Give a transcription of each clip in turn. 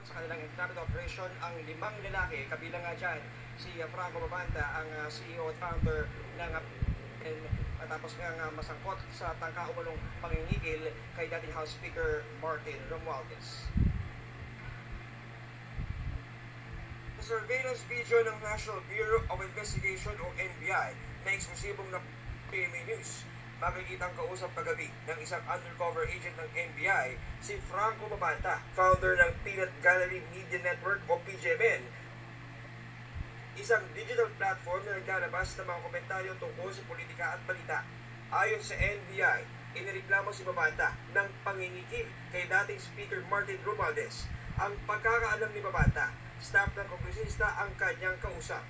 sa kanilang internal operation ang 5 lalaki, kabilang nga dyan si Franco Babanta, ang CEO at founder ng matapos nga masangkot sa tangka umunong pangingigil kay dating House Speaker Martin Romualdez. Surveillance video ng National Bureau of Investigation o NBI na eksklusibong na PMA News. Makikitang kausap kagabi ng isang undercover agent ng NBI, si Franco Babanta, founder ng Peanut Gallery Media Network o PGMN, isang digital platform na naglalabas ng mga komentaryo tungkol sa politika at balita. Ayon sa NBI, inireklamo si Babanta ng pangingikil kay dating Speaker Martin Romualdez. Ang pagkakaalam ni Babanta, staff ng kongresista ang kanyang kausap.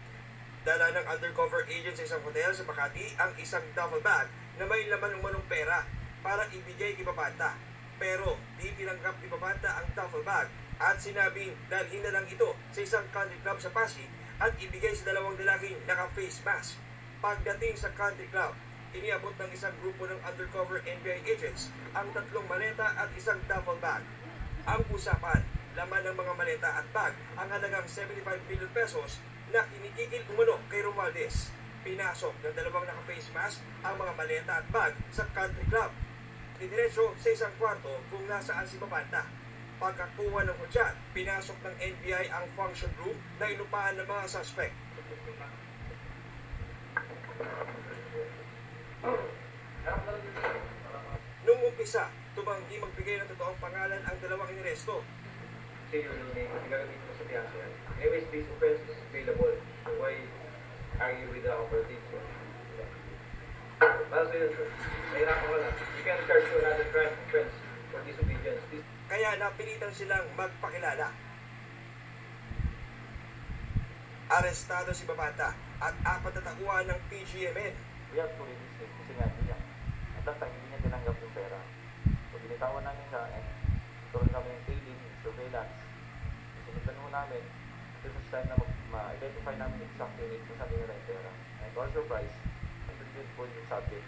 Dala ng undercover agent sa isang hotel sa Makati ang isang duffel bag na may laman umanong pera para ibigay kay Babanta. Pero di tinanggap ni Babanta ang duffel bag at sinabing dalhin na lang ito sa isang country club sa Pasig at ibigay sa dalawang lalaking naka-face mask. Pagdating sa country club, iniabot ng isang grupo ng undercover NBI agents ang 3 maleta at isang duffel bag. Ang usapan, laman ng mga maleta at bag ang halagang 75 million pesos na kinikigil umano kay Romualdez. Pinasok ng dalawang naka-face mask ang mga maleta at bag sa country club. Didiretso sa isang kwarto kung nasaan si Babanta. Pagkakuha ng hudyat, pinasok ng NBI ang function room na inupahan ng mga suspect. Nung umpisa, tumanggi magbigay ng totoong pangalan ang dalawang iniresto. Say your real name, gagawin mo sa piyansa. Anyways, this offense is available. Why argue with the operative? Para sa'yo, nahirapan ka lang. You can charge to another crime offense for disobedience. Kaya napilitan silang magpakilala. Arestado si Babanta at 4 na tauhan ng PGMN. We have to release him kasi nga niya. At that time, hindi niya tinanggap yung pera. So, binitawan namin siya and tuloy kami yung tailing, surveillance. Sinundan mo namin. This is time na ma-identify namin exactly kung saan nila yung pera. And to our surprise, ang po yung subject.